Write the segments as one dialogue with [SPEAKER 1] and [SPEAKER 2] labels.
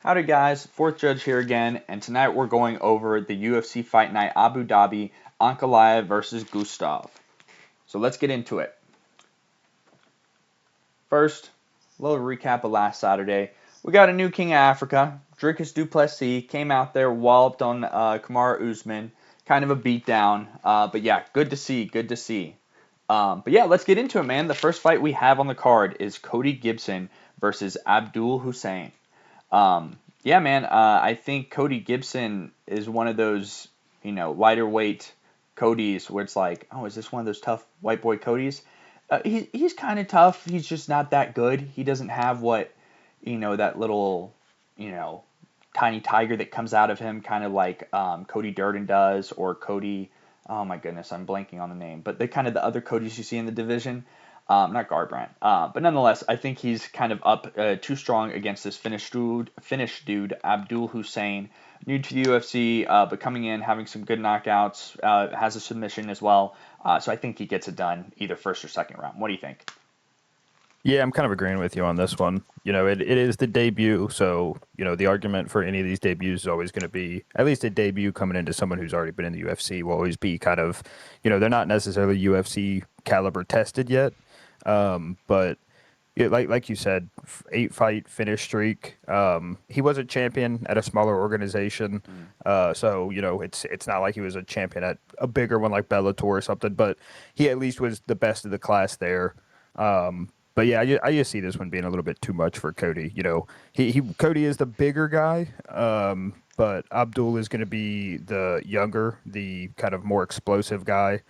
[SPEAKER 1] Howdy guys, Fourth Judge here again, and tonight we're going over the UFC Fight Night Abu Dhabi, Ankalaev versus Guskov. So let's get into it. First, a little recap of last Saturday. We got a new King of Africa, Dricus du Plessis, came out there, walloped on Kamaru Usman, kind of a beatdown, but yeah, good to see. But yeah, let's get into it, man. The first fight we have on the card is Cody Gibson versus Abdul Hussein. Yeah, man. I think Cody Gibson is one of those, lighter weight Codys where it's like, oh, is this one of those tough white boy Codys? He's kind of tough. He's just not that good. He doesn't have what, that little, you know, tiny tiger that comes out of him, kind of like Cody Durden does, or Cody. Oh my goodness, I'm blanking on the name, but the other Codys you see in the division. Not Garbrandt, but nonetheless, I think he's kind of up too strong against this Finnish dude, Abdul Hussein, new to the UFC, but coming in, having some good knockouts, has a submission as well. So I think he gets it done either first or second round. What do you think?
[SPEAKER 2] Yeah, I'm kind of agreeing with you on this one. It is the debut, so, the argument for any of these debuts is always going to be at least a debut coming into someone who's already been in the UFC will always be kind of, they're not necessarily UFC caliber tested yet. But like you said, 8-fight finish streak. He was a champion at a smaller organization, so it's not like he was a champion at a bigger one like Bellator or something. But he at least was the best of the class there. But yeah, I just see this one being a little bit too much for Cody. Cody is the bigger guy, but Abdul is going to be the younger, the kind of more explosive guy.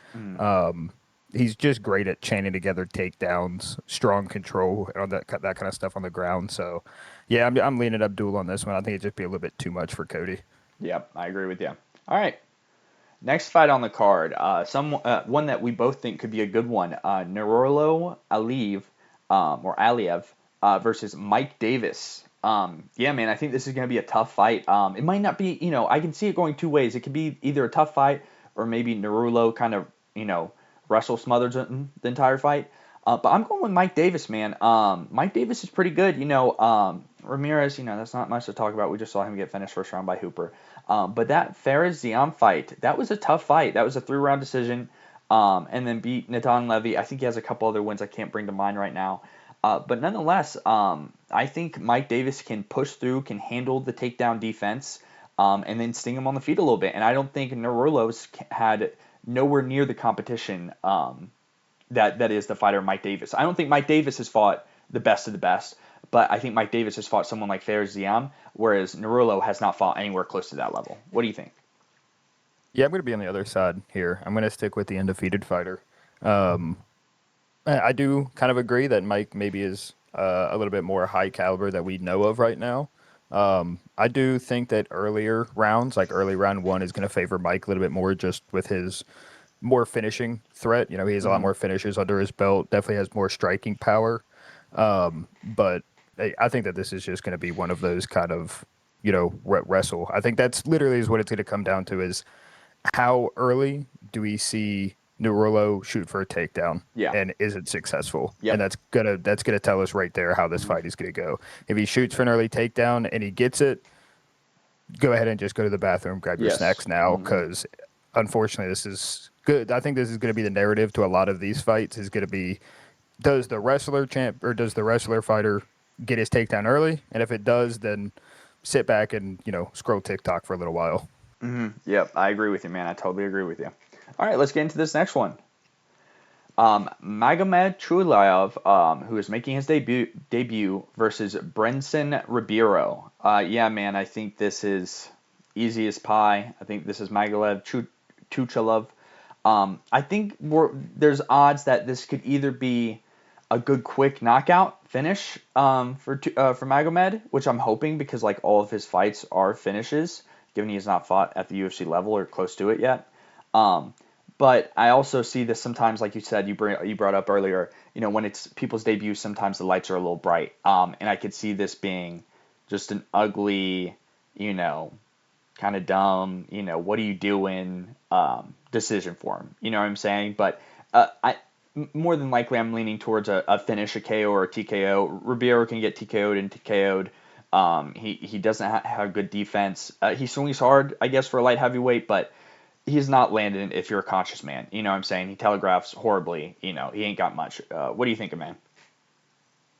[SPEAKER 2] He's just great at chaining together takedowns, strong control, on that kind of stuff on the ground. So, yeah, I'm leaning Abdul on this one. I think it'd just be a little bit too much for Cody.
[SPEAKER 1] Yep, I agree with you. All right, next fight on the card, one that we both think could be a good one. Nurello Aliev, or Aliev, versus Mike Davis. Yeah, man, I think this is going to be a tough fight. It might not be, I can see it going two ways. It could be either a tough fight or maybe Nurullo kind of, wrestle smothers the entire fight. But I'm going with Mike Davis, man. Mike Davis is pretty good. Ramirez, that's not much to talk about. We just saw him get finished first round by Hooper. But that Fares-Ziam fight, that was a tough fight. That was a 3-round decision. And then beat Natan Levy. I think he has a couple other wins I can't bring to mind right now. But nonetheless, I think Mike Davis can push through, can handle the takedown defense, and then sting him on the feet a little bit. And I don't think Nurullo's had nowhere near the competition that is the fighter Mike Davis. I don't think Mike Davis has fought the best of the best, but I think Mike Davis has fought someone like Fares-Ziam, whereas Nurullo has not fought anywhere close to that level. What do you think?
[SPEAKER 2] Yeah, I'm going to be on the other side here. I'm going to stick with the undefeated fighter. I do kind of agree that Mike maybe is a little bit more high caliber that we know of right now. I do think that earlier rounds, like early round one, is going to favor Mike a little bit more just with his more finishing threat. He has a lot more finishes under his belt, definitely has more striking power. But I think that this is just going to be one of those kind of, wrestle. I think that's literally is what it's going to come down to is how early do we see Nurullo shoot for a takedown?
[SPEAKER 1] Yeah.
[SPEAKER 2] And is it successful?
[SPEAKER 1] Yep.
[SPEAKER 2] And that's gonna tell us right there how this fight is gonna go. If he shoots for an early takedown and he gets it, go ahead and just go to the bathroom, grab your snacks now, because unfortunately this is good. I think this is gonna be the narrative to a lot of these fights. Is gonna be does the wrestler fighter get his takedown early? And if it does, then sit back and scroll TikTok for a little while.
[SPEAKER 1] Yep, I agree with you, man. I totally agree with you. All right, let's get into this next one. Magomed Tuchalov, who is making his debut versus Brendson Ribeiro. Yeah, man, I think this is easy as pie. I think this is Magomed Tuchalov. I think there's odds that this could either be a good quick knockout finish for Magomed, which I'm hoping because like all of his fights are finishes, given he has not fought at the UFC level or close to it yet. But I also see this sometimes, like you said, you brought up earlier, when it's people's debuts, sometimes the lights are a little bright. And I could see this being just an ugly, kind of dumb, what are you doing decision for him. You know what I'm saying? But more than likely, I'm leaning towards a finish, a KO or a TKO. Ribeiro can get TKO'd and TKO'd. He doesn't have good defense. He swings hard, I guess, for a light heavyweight, but he's not landing if you're a conscious man. You know what I'm saying? He telegraphs horribly. You know, he ain't got much. What do you think of, man?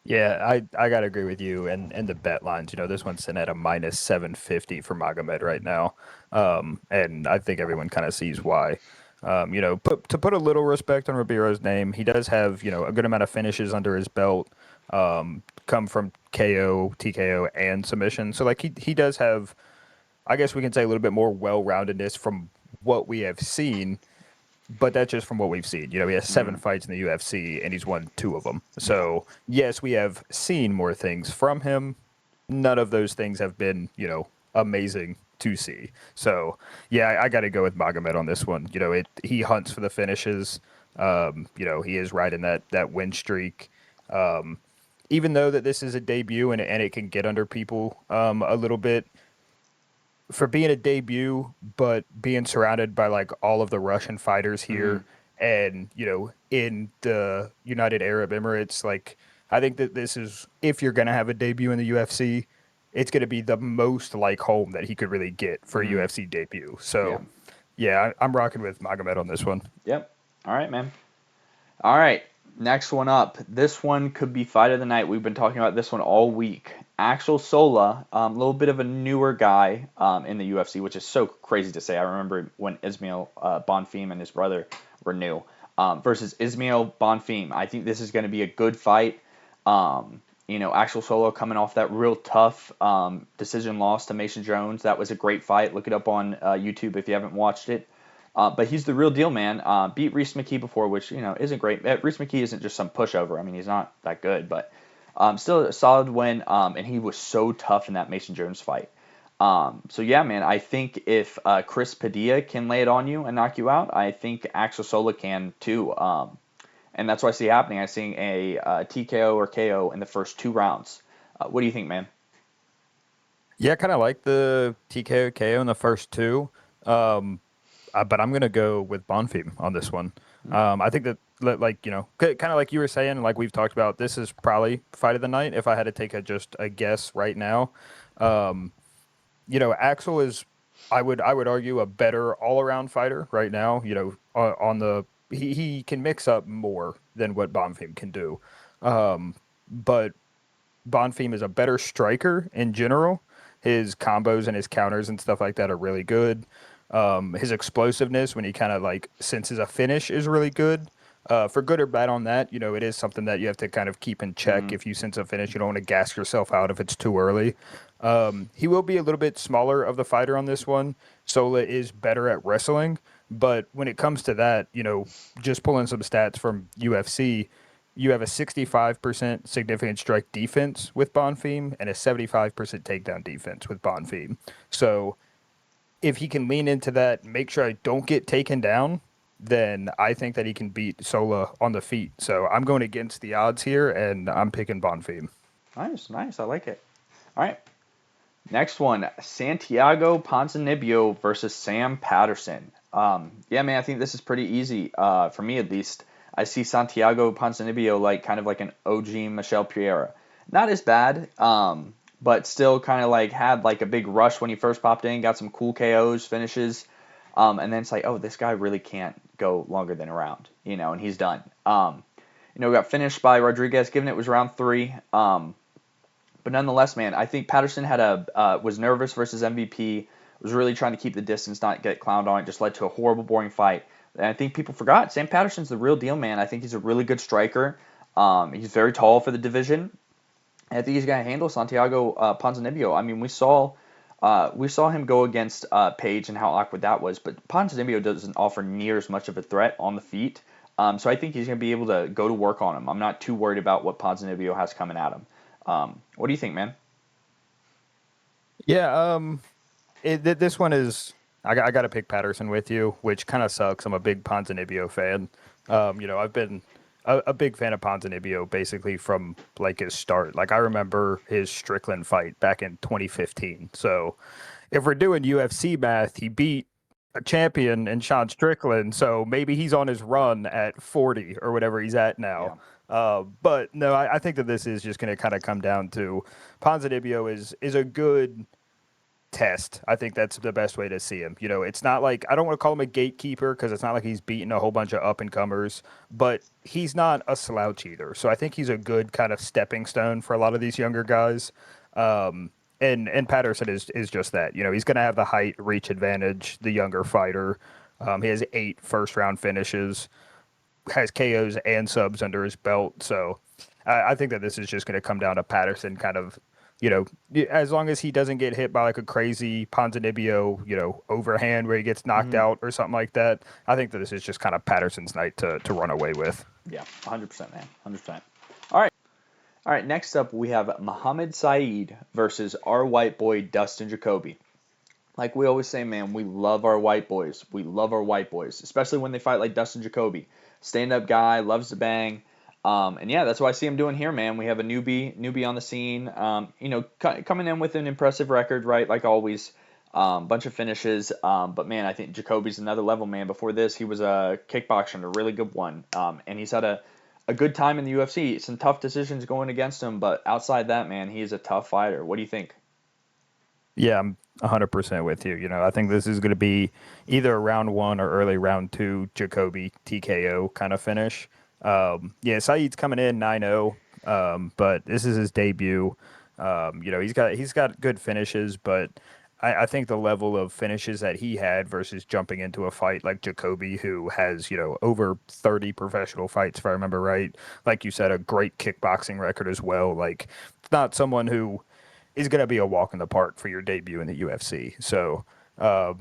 [SPEAKER 2] Yeah, I gotta agree with you. And the bet lines, this one's sitting at a minus 750 for Magomed right now. And I think everyone kind of sees why. To put a little respect on Ribeiro's name, he does have, a good amount of finishes under his belt, come from KO, TKO, and submission. So like he does have, I guess we can say, a little bit more well-roundedness from what we have seen. But that's just from what we've seen. He has 7 fights in the UFC, and he's won 2 of them. So, yes, we have seen more things from him. None of those things have been, amazing to see. So, yeah, I got to go with Magomed on this one. He hunts for the finishes. He is riding that win streak. Even though that this is a debut and it can get under people a little bit, for being a debut, but being surrounded by like all of the Russian fighters here and, in the United Arab Emirates, like I think that this is, if you're going to have a debut in the UFC, it's going to be the most like home that he could really get for a UFC debut. So, yeah, I'm rocking with Magomed on this one.
[SPEAKER 1] Yep. All right, man. All right. Next one up. This one could be fight of the night. We've been talking about this one all week. Axel Sola, a little bit of a newer guy in the UFC, which is so crazy to say. I remember when Ismael Bonfim and his brother were new, versus Ismael Bonfim. I think this is going to be a good fight. Axel Sola coming off that real tough decision loss to Mason Jones. That was a great fight. Look it up on YouTube if you haven't watched it. But he's the real deal, man. Beat Reese McKee before, which, isn't great. Reese McKee isn't just some pushover. I mean, he's not that good, but still a solid win. And he was so tough in that Mason Jones fight. So, yeah, man, I think if Chris Padilla can lay it on you and knock you out, I think Axel Sola can too. And that's what I see happening. I see a TKO or KO in the first 2 rounds. What do you think, man?
[SPEAKER 2] Yeah, I kind of like the TKO KO in the first 2. But I'm going to go with Bonfim on this one. I think that, kind of like you were saying, like we've talked about, this is probably fight of the night if I had to take just a guess right now. Axel is, I would argue, a better all-around fighter right now. He can mix up more than what Bonfim can do. But Bonfim is a better striker in general. His combos and his counters and stuff like that are really good. His explosiveness when he kind of like senses a finish is really good. For good or bad on that, it is something that you have to kind of keep in check. If you sense a finish, you don't want to gas yourself out if it's too early. He will be a little bit smaller of the fighter on this one. Sola is better at wrestling, but when it comes to that, just pulling some stats from UFC, you have a 65% significant strike defense with Bonfim and a 75% takedown defense with Bonfim. So if he can lean into that, make sure I don't get taken down, then I think that he can beat Sola on the feet. So I'm going against the odds here, and I'm picking Bonfim.
[SPEAKER 1] Nice. I like it. All right. Next one, Santiago Ponzinibbo versus Sam Patterson. Yeah, man, I think this is pretty easy, for me at least. I see Santiago Ponzinibbo kind of like an OG Michel Pereira. Not as bad, but still kind of had a big rush when he first popped in, got some cool KOs, finishes, and then it's like, oh, this guy really can't go longer than a round, and he's done. Got finished by Rodriguez, given it was round 3. But nonetheless, man, I think Patterson was nervous versus MVP, was really trying to keep the distance, not get clowned on. It just led to a horrible, boring fight. And I think people forgot Sam Patterson's the real deal, man. I think he's a really good striker. He's very tall for the division. And I think he's going to handle Santiago Ponzinibbo. I mean, we saw him go against Page and how awkward that was, but Ponzinibbo doesn't offer near as much of a threat on the feet. So I think he's going to be able to go to work on him. I'm not too worried about what Ponzinibbo has coming at him. What do you think, man?
[SPEAKER 2] Yeah, this one is, I got to pick Patterson with you, which kind of sucks. I'm a big Ponzinibbo fan. I've been a big fan of Ponzinibbo basically from his start. I remember his Strickland fight back in 2015. So if we're doing UFC math, he beat a champion in Sean Strickland. So maybe he's on his run at 40 or whatever he's at now. But no, I think that this is just going to kind of come down to Ponzinibbo is a good test. I think that's the best way to see him. It's not like I don't want to call him a gatekeeper because it's not like he's beating a whole bunch of up and comers, but he's not a slouch either. So I think he's a good kind of stepping stone for a lot of these younger guys. And Patterson is just that. He's going to have the height, reach advantage, the younger fighter. He has 8 first round finishes, has KOs and subs under his belt. So I think that this is just going to come down to Patterson kind of, as long as he doesn't get hit by like a crazy Ponzinibbo, overhand where he gets knocked out or something like that. I think that this is just kind of Patterson's night to run away with.
[SPEAKER 1] Yeah, 100%, man. 100%. All right. All right, next up we have Mohamed Said versus our white boy, Dustin Jacoby. Like we always say, man, we love our white boys. We love our white boys, especially when they fight like Dustin Jacoby. Stand-up guy, loves to bang. And yeah, that's what I see him doing here, man. We have a newbie on the scene. Coming in with an impressive record, right? Like always, bunch of finishes. But man, I think Jacoby's another level, man. Before this, he was a kickboxer, a really good one. And he's had a good time in the UFC. Some tough decisions going against him, but outside that, man, he's a tough fighter. What do you think?
[SPEAKER 2] Yeah, I'm 100% with you. I think this is going to be either a round 1 or early round 2 Jacoby TKO kind of finish. Yeah, Saeed's coming in 9-0, but this is his debut. He's got good finishes, but I think the level of finishes that he had versus jumping into a fight like Jacoby, who has, over 30 professional fights, if I remember right. Like you said, a great kickboxing record as well. Like, it's not someone who is going to be a walk in the park for your debut in the UFC. So, I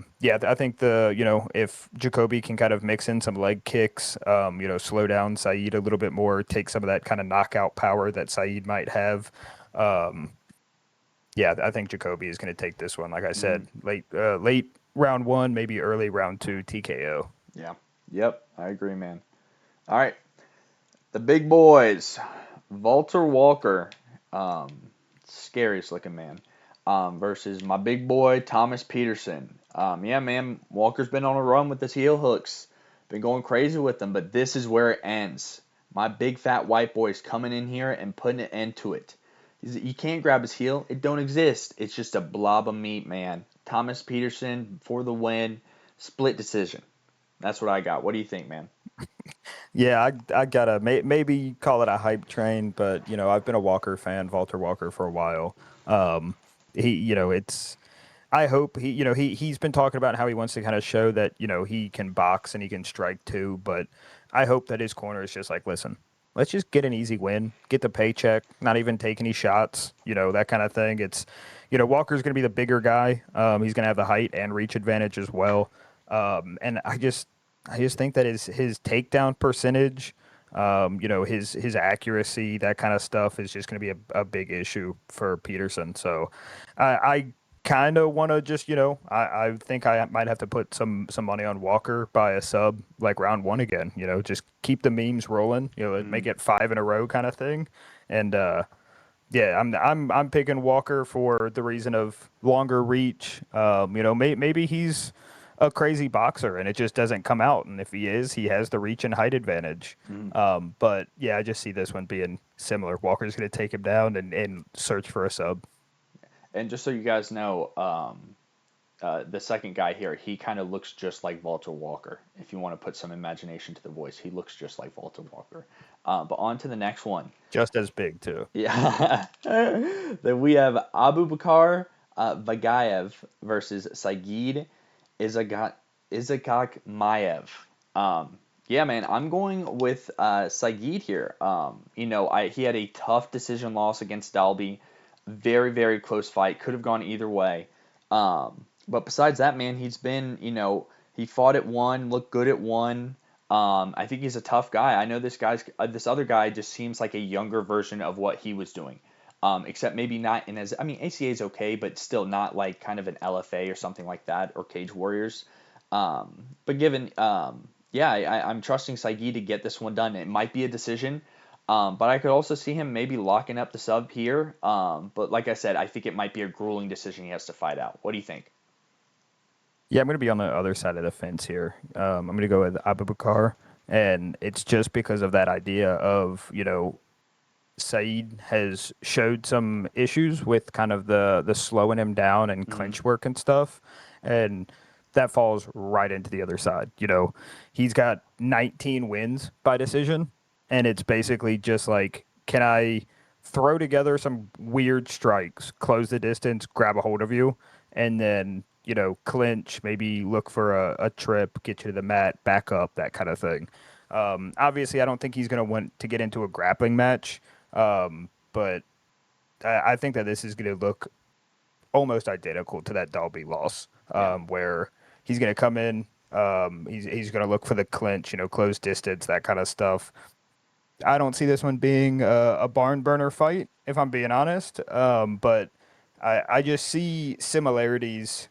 [SPEAKER 2] think if Jacoby can kind of mix in some leg kicks, slow down Saeed a little bit more, take some of that kind of knockout power that Saeed might have. I think Jacoby is going to take this one. Like I said, late round 1, maybe early round 2 TKO.
[SPEAKER 1] Yeah. Yep. I agree, man. All right. The big boys. Valter Walker. Scariest looking man. Versus my big boy, Thomas Petersen. Yeah, man. Walker's been on a run with his heel hooks. Been going crazy with them, but this is where it ends. My big fat white boy's coming in here and putting an end to it. You can't grab his heel. It don't exist. It's just a blob of meat, man. Thomas Petersen for the win. Split decision. That's what I got. What do you think, man?
[SPEAKER 2] Yeah, I gotta maybe call it a hype train, but I've been a Walker fan, Walter Walker, for a while. It's I hope he's been talking about how he wants to kind of show that he can box and he can strike too, but I hope that his corner is just like, listen, let's just get an easy win, get the paycheck, not even take any shots, that kind of thing. It's Walker's going to be the bigger guy. He's going to have the height and reach advantage as well. And I just think that his takedown percentage, his accuracy, that kind of stuff is just going to be a big issue for Petersen. So I kind of want to just, I think I might have to put some money on Walker by a sub like round 1 again, just keep the memes rolling, make it 5 in a row kind of thing. And, I'm picking Walker for the reason of longer reach. Maybe he's a crazy boxer and it just doesn't come out. And if he is, he has the reach and height advantage. But yeah, I just see this one being similar. Walker's going to take him down and search for a sub.
[SPEAKER 1] And just so you guys know, the second guy here, he kind of looks just like Valter Walker. If you want to put some imagination to the voice, he looks just like Valter Walker. But on to the next one.
[SPEAKER 2] Just as big, too.
[SPEAKER 1] Yeah. Then we have Abubakar Vagaev versus Saygid Izagakhmaev. Yeah, man, I'm going with Saygid here. He had a tough decision loss against Dalby. Very, very close fight. Could have gone either way. But besides that, man, he's been, he fought at 1, looked good at 1. I think he's a tough guy. I know this other guy just seems like a younger version of what he was doing. Except maybe not ACA is okay, but still not like kind of an LFA or something like that, or Cage Warriors. But given, I'm trusting Saygid to get this one done. It might be a decision. But I could also see him maybe locking up the sub here. But like I said, I think it might be a grueling decision he has to fight out. What do you think?
[SPEAKER 2] Yeah, I'm going to be on the other side of the fence here. I'm going to go with Abubakar And it's just because of that idea of, Sayyid has showed some issues with kind of the slowing him down and clinch work and stuff. And that falls right into the other side. He's got 19 wins by decision. And it's basically just like, can I throw together some weird strikes, close the distance, grab a hold of you, and then, clinch, maybe look for a trip, get you to the mat, back up, that kind of thing. Obviously, I don't think he's going to want to get into a grappling match, but I think that this is going to look almost identical to that Dalby loss, where he's going to come in, he's going to look for the clinch, close distance, that kind of stuff. I don't see this one being a barn burner fight, if I'm being honest. But I just see similarities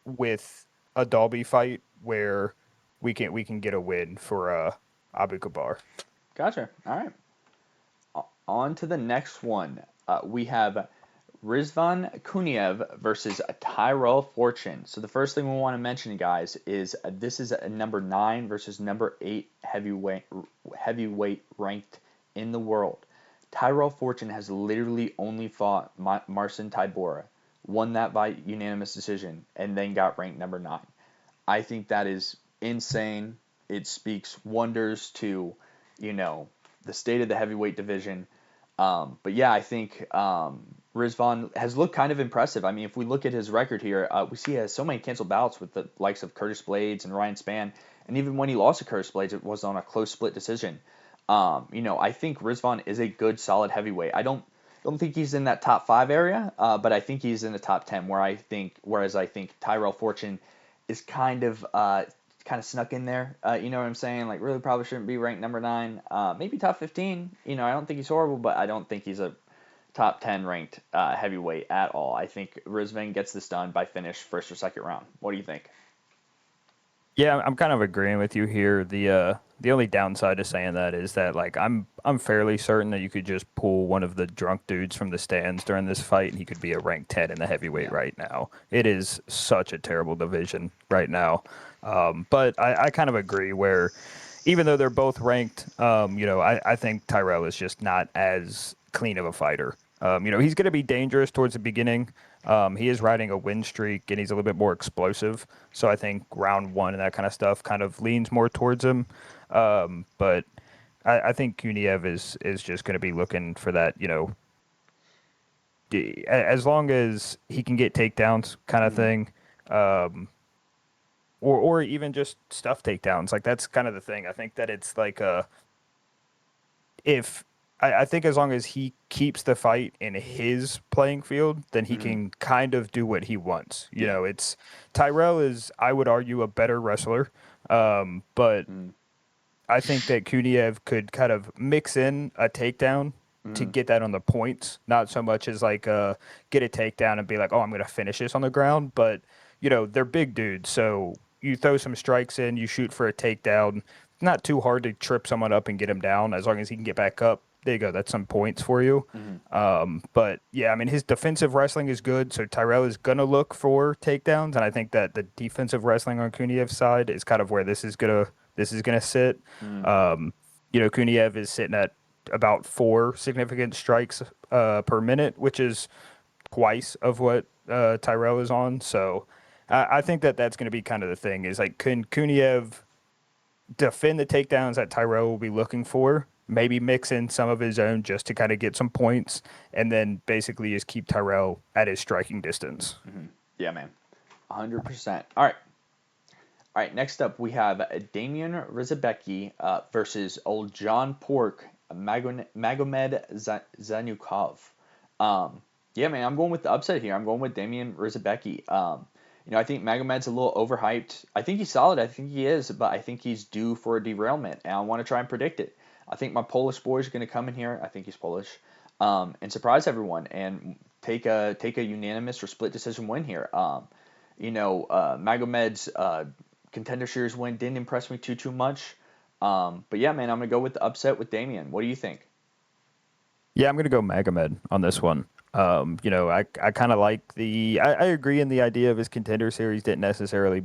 [SPEAKER 2] with a Dalby fight where we can get a win for Abubakar.
[SPEAKER 1] Gotcha. All right. On to the next one. We have Rizvan Kuniev versus Tyrell Fortune. So the first thing we want to mention, guys, is this is a number 9 versus number 8 heavyweight ranked in the world. Tyrell Fortune has literally only fought Marcin Tybura, won that by unanimous decision, and then got ranked number 9. I think that is insane. It speaks wonders to, the state of the heavyweight division. But yeah, I think Rizvan has looked kind of impressive. I mean, if we look at his record here, we see he has so many canceled bouts with the likes of Curtis Blades and Ryan Spann. And even when he lost to Curtis Blades, it was on a close split decision. I think Rizvan is a good, solid heavyweight. I don't think he's in that top 5 area, but I think he's in the top 10. Whereas I think Tyrell Fortune is kind of snuck in there. You know what I'm saying? Like, really probably shouldn't be ranked number 9. Maybe top 15. I don't think he's horrible, but I don't think he's a top 10 ranked heavyweight at all. I think Rizvan gets this done by finish, first or second round. What do you think?
[SPEAKER 2] Yeah, I'm kind of agreeing with you here. The only downside to saying that is that, like, I'm fairly certain that you could just pull one of the drunk dudes from the stands during this fight and he could be a ranked 10 in the heavyweight right now. It is such a terrible division right now. But I kind of agree where even though they're both ranked, I think Tyrell is just not as clean of a fighter. He's going to be dangerous towards the beginning. He is riding a win streak, and he's a little bit more explosive. So I think round 1 and that kind of stuff kind of leans more towards him. But I think Kuniev is just going to be looking for that, as long as he can get takedowns kind of thing, or even just stuff takedowns. Like, that's kind of the thing. I think that it's like I think as long as he keeps the fight in his playing field, then he can kind of do what he wants. It's Tyrell is, I would argue, a better wrestler, but I think that Kuniev could kind of mix in a takedown to get that on the points, not so much as like get a takedown and be like, oh, I'm going to finish this on the ground. But, they're big dudes, so you throw some strikes in, you shoot for a takedown. Not too hard to trip someone up and get him down as long as he can get back up. There you go. That's some points for you. But, yeah, I mean, his defensive wrestling is good, so Tyrell is going to look for takedowns, and I think that the defensive wrestling on Kuniev's side is kind of where this is going to sit. Kuniev is sitting at about 4 significant strikes per minute, which is twice of what Tyrell is on. So I think that that's going to be kind of the thing is, like, can Kuniev defend the takedowns that Tyrell will be looking for, maybe mix in some of his own just to kind of get some points, and then basically just keep Tyrell at his striking distance.
[SPEAKER 1] Yeah, man. 100%. All right, next up we have Damian Rizabecki versus old John Pork, Magomed Zanukov. Yeah, man, I'm going with the upset here. I'm going with Damian Rizabecki. I think Magomed's a little overhyped. I think he's solid. I think he is, but I think he's due for a derailment, and I want to try and predict it. I think my Polish boy is going to come in here. I think he's Polish, and surprise everyone and take a unanimous or split decision win here. Magomed's Contender Series win didn't impress me too much. But yeah, man, I'm going to go with the upset with Damian. What do you think?
[SPEAKER 2] Yeah, I'm going to go Magomed on this one. I kind of like I agree in the idea of his Contender Series didn't necessarily,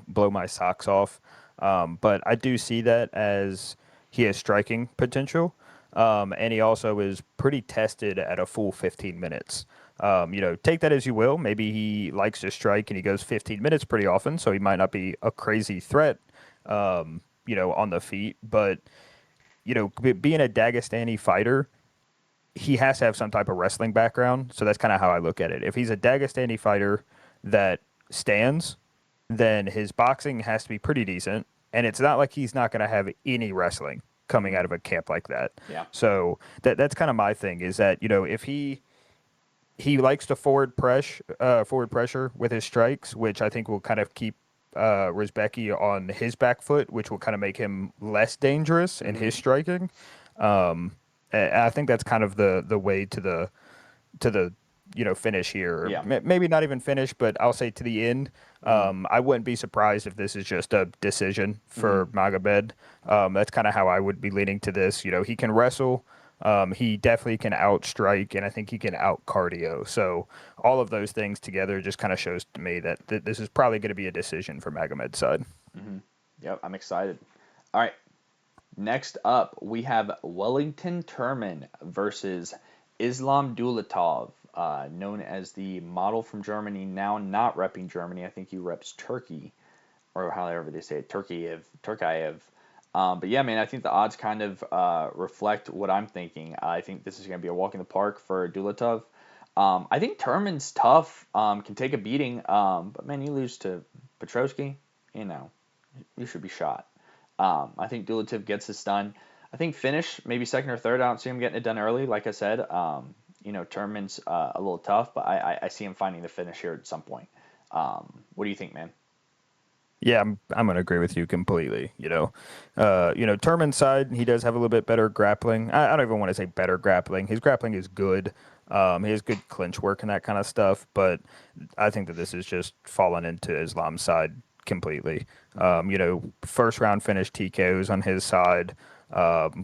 [SPEAKER 2] blow my socks off. But I do see that as he has striking potential. And he also is pretty tested at a full 15 minutes. Take that as you will. Maybe he likes to strike and he goes 15 minutes pretty often, so he might not be a crazy threat, on the feet. But, being a Dagestani fighter, he has to have some type of wrestling background. So that's kind of how I look at it. If he's a Dagestani fighter that stands, then his boxing has to be pretty decent. And it's not like he's not going to have any wrestling coming out of a camp like that.
[SPEAKER 1] Yeah.
[SPEAKER 2] So that's kind of my thing is that, if he likes to forward pressure with his strikes, which I think will kind of keep Rizbeki on his back foot, which will kind of make him less dangerous in his striking. I think that's kind of the way to the finish here.
[SPEAKER 1] Yeah.
[SPEAKER 2] Maybe not even finish, but I'll say to the end. I wouldn't be surprised if this is just a decision for Magomed. That's kind of how I would be leaning to this. He can wrestle. He definitely can outstrike, and I think he can out cardio. So all of those things together just kind of shows to me that this is probably going to be a decision for Magomed's side.
[SPEAKER 1] Yep, I'm excited. All right. Next up, we have Wellington Turman versus Islam Dulatov, known as the model from Germany, now not repping Germany. I think he reps Turkey, or however they say it, Turkayev. But yeah, man, I think the odds kind of reflect what I'm thinking. I think this is going to be a walk in the park for Dulatov. I think Turman's tough, can take a beating, but man, you lose to Petrosky, you should be shot. I think Dulatov gets this done. I think finish, maybe second or third. I don't see him getting it done early. Like I said, Turman's a little tough, but I see him finding the finish here at some point. What do you think, man?
[SPEAKER 2] Yeah, I'm gonna agree with you completely. Turman's side, he does have a little bit better grappling. I don't even want to say better grappling. His grappling is good. He has good clinch work and that kind of stuff. But I think that this is just falling into Islam's side completely. First round finish TKOs on his side.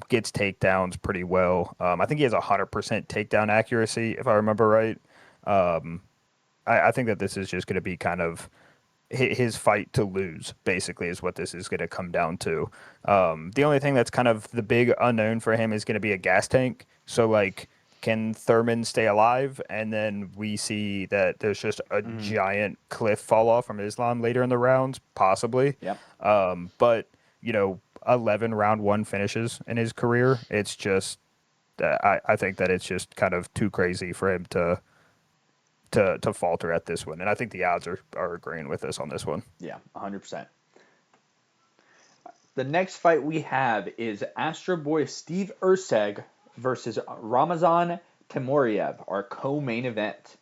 [SPEAKER 2] Gets takedowns pretty well. I think he has 100% takedown accuracy, if I remember right. I think that this is just going to be kind of his fight to lose, basically, is what this is going to come down to. The only thing that's kind of the big unknown for him is going to be a gas tank. So, can Thurman stay alive? And then we see that there's just a giant cliff fall off from Islam later in the rounds, possibly.
[SPEAKER 1] Yep.
[SPEAKER 2] But, 11 round one finishes in his career. It's just, I think that it's just kind of too crazy for him to falter at this one. And I think the odds are agreeing with us on this one.
[SPEAKER 1] Yeah, 100%. The next fight we have is Astro Boy Steve Erceg versus Ramazan Temuriev, our co-main event.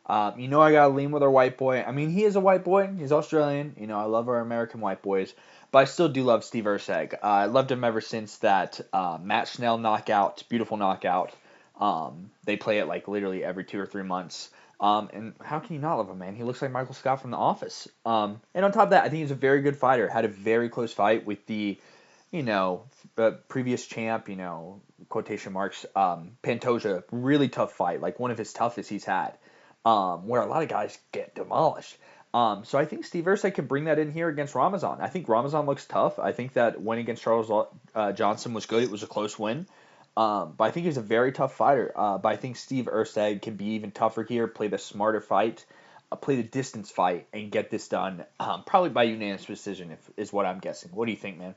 [SPEAKER 1] I gotta lean with our white boy. I mean, he is a white boy. He's Australian. I love our American white boys. But I still do love Steve Erceg. I loved him ever since that Matt Schnell knockout, beautiful knockout. They play it literally every 2 or 3 months. And how can you not love him, man? He looks like Michael Scott from The Office. And on top of that, I think he's a very good fighter. Had a very close fight with the, previous champ, quotation marks, Pantoja. Really tough fight. One of his toughest he's had. Where a lot of guys get demolished. So I think Steve Erceg can bring that in here against Ramazan. I think Ramazan looks tough. I think that win against Charles Johnson was good. It was a close win. But I think he's a very tough fighter. But I think Steve Erceg can be even tougher here, play the smarter fight, play the distance fight, and get this done probably by unanimous decision, is what I'm guessing. What do you think, man?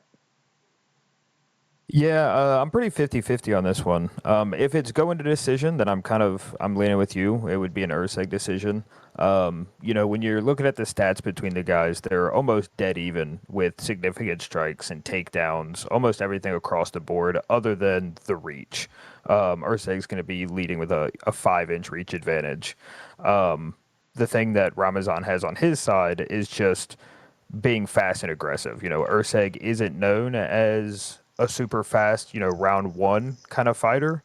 [SPEAKER 2] Yeah, I'm pretty 50-50 on this one. If it's going to decision, then I'm leaning with you. It would be an Erceg decision. When you're looking at the stats between the guys, they're almost dead even with significant strikes and takedowns, almost everything across the board other than the reach. Erceg's going to be leading with a 5-inch reach advantage. The thing that Ramazan has on his side is just being fast and aggressive. Erceg isn't known as a super fast, round one kind of fighter.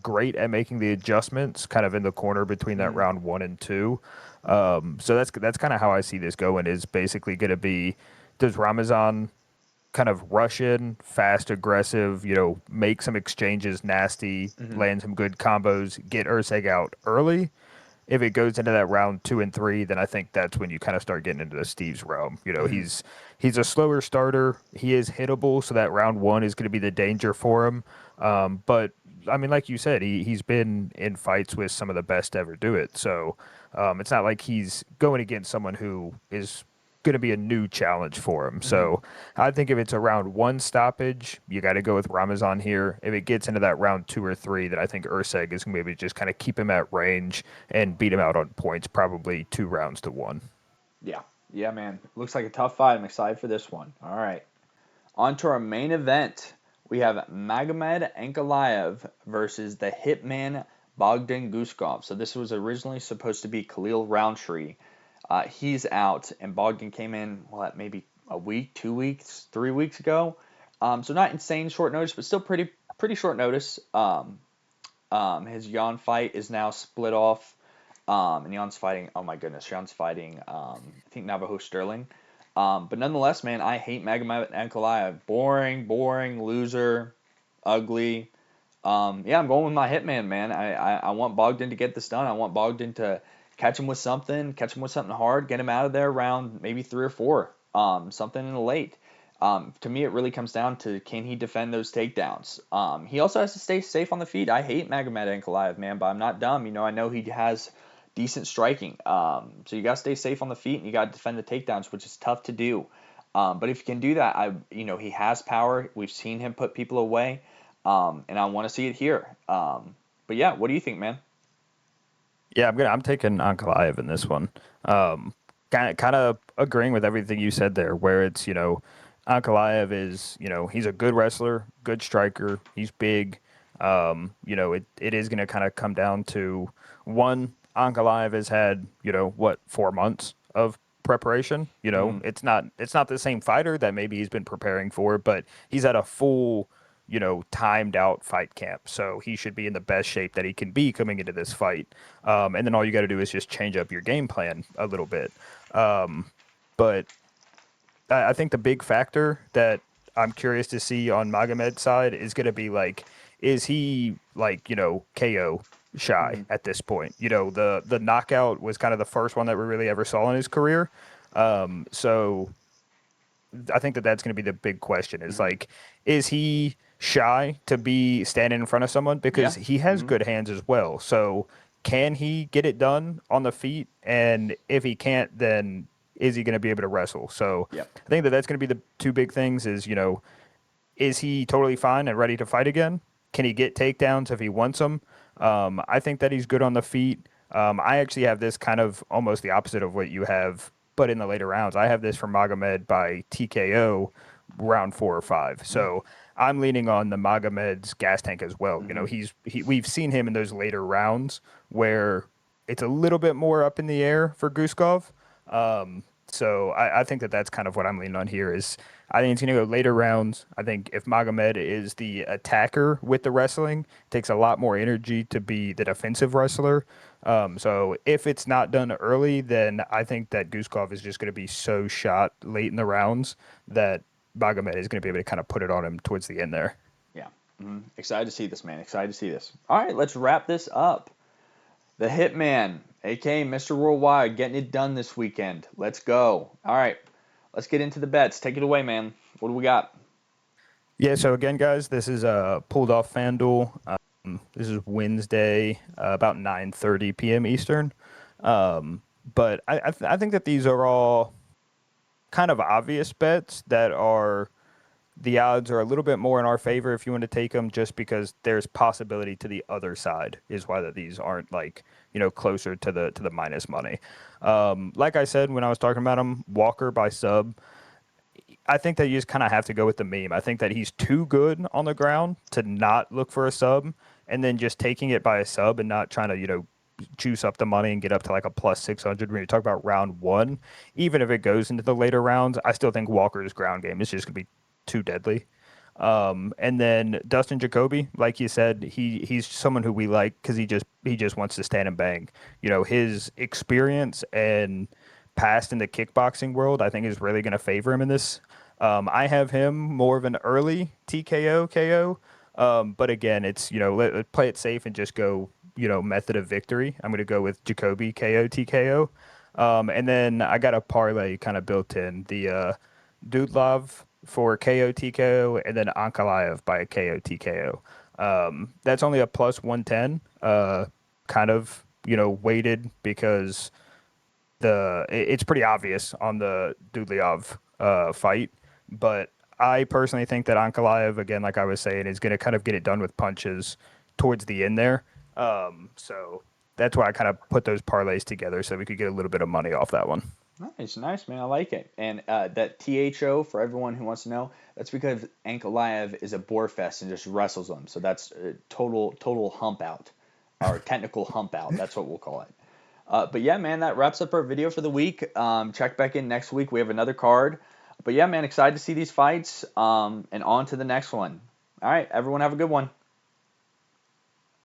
[SPEAKER 2] Great at making the adjustments kind of in the corner between that round 1 and 2. So that's kind of how I see this going, is basically going to be, does Ramazan kind of rush in, fast, aggressive, make some exchanges nasty, land some good combos, get Erceg out early? if it goes into that round 2 and 3, then I think that's when you kind of start getting into the Steve's realm. He's a slower starter. He is hittable, so that round 1 is going to be the danger for him. But I mean, like you said, he's been in fights with some of the best to ever do it. So it's not like he's going against someone who is going to be a new challenge for him. So I think if it's a round 1 stoppage, you got to go with Ramazan here. If it gets into that round 2 or 3, then I think Urseg is going to maybe just kind of keep him at range and beat him out on points, probably 2 rounds to 1.
[SPEAKER 1] Yeah. Yeah, man. Looks like a tough fight. I'm excited for this one. All right. On to our main event. We have Magomed Ankalaev versus the Hitman Bogdan Guskov. So this was originally supposed to be Khalil Roundtree. He's out, and Bogdan came in, maybe a week, 2 weeks, 3 weeks ago. So not insane short notice, but still pretty short notice. His Jan fight is now split off. And Jan's fighting, oh my goodness, Jan's fighting, I think Navajo Sterling. But nonetheless, man, I hate Magomed Ankalaev. Boring, loser, ugly. Yeah, I'm going with my hitman, man. I want Bogdan to get this done. I want Bogdan to catch him with something hard, get him out of there around maybe 3 or 4, something in the late. To me, it really comes down to, can he defend those takedowns? He also has to stay safe on the feet. I hate Magomed Ankalaev, man, but I'm not dumb. I know he has decent striking. So you got to stay safe on the feet, and you got to defend the takedowns, which is tough to do. But if you can do that, he has power. We've seen him put people away, and I want to see it here. But yeah, what do you think, man?
[SPEAKER 2] Yeah, I'm taking Ankalaev in this one. Kind of agreeing with everything you said there, where it's, Ankalaev is, he's a good wrestler, good striker. He's big. It is going to kind of come down to one. Ankalaev has had, 4 months of preparation. It's not the same fighter that maybe he's been preparing for, but he's had a full, timed out fight camp. So he should be in the best shape that he can be coming into this fight. And then all you got to do is just change up your game plan a little bit. But I think the big factor that I'm curious to see on Magomed's side is going to be is he KO shy at this point? The knockout was kind of the first one that we really ever saw in his career. So I think that's going to be the big question is he shy to be standing in front of someone? Because he has good hands as well. So can he get it done on the feet? And if he can't, then is he going to be able to wrestle? So I think that's going to be the 2 big things is he totally fine and ready to fight again? Can he get takedowns if he wants them? I think that he's good on the feet. I actually have this kind of almost the opposite of what you have, but in the later rounds. I have this for Magomed by TKO round 4 or 5. So I'm leaning on the Magomed's gas tank as well. We've seen him in those later rounds where it's a little bit more up in the air for Guskov. So I think that's kind of what I'm leaning on here is I think it's going to go later rounds. I think if Magomed is the attacker with the wrestling, it takes a lot more energy to be the defensive wrestler. So if it's not done early, then I think that Guskov is just going to be so shot late in the rounds that Magomed is going to be able to kind of put it on him towards the end there.
[SPEAKER 1] Yeah. Excited to see this, man. Excited to see this. All right, let's wrap this up. The Hitman, a.k.a. Mr. Worldwide, getting it done this weekend. Let's go. All right, let's get into the bets. Take it away, man. What do we got?
[SPEAKER 2] Yeah, so again, guys, this is pulled off FanDuel. This is Wednesday, about 9:30 p.m. Eastern. But I think that these are all kind of obvious bets that are the odds are a little bit more in our favor if you want to take them, just because there's possibility to the other side is why that these aren't closer to the minus money. Like I said when I was talking about him, Walker by sub. I think that you just kind of have to go with the meme. I think that he's too good on the ground to not look for a sub, and then just taking it by a sub and not trying to juice up the money and get up to a plus 600 when you talk about round 1. Even if it goes into the later rounds, I still think Walker's ground game is just going to be too deadly. And then Dustin Jacoby, like you said, he's someone who we like because he just wants to stand and bang. His experience and past in the kickboxing world, I think, is really going to favor him in this. I have him more of an early TKO KO. But again, it's let's play it safe and just go method of victory. I'm going to go with Jacoby KO TKO. And then I got a parlay kind of built in. The Dudlov for KO TKO and then Ankalaev by a KO TKO. That's only a plus 110, kind of, weighted because it's pretty obvious on the Dudlov fight. But I personally think that Ankalaev, again, like I was saying, is going to kind of get it done with punches towards the end there. So that's why I kind of put those parlays together so we could get a little bit of money off that one.
[SPEAKER 1] Nice, man. I like it. And that THO, for everyone who wants to know, that's because Ankalaev is a bore fest and just wrestles them. So that's total hump out, or technical hump out. That's what we'll call it. But yeah, man, that wraps up our video for the week. Check back in next week. We have another card. But yeah, man, excited to see these fights. And on to the next one. All right, everyone have a good one.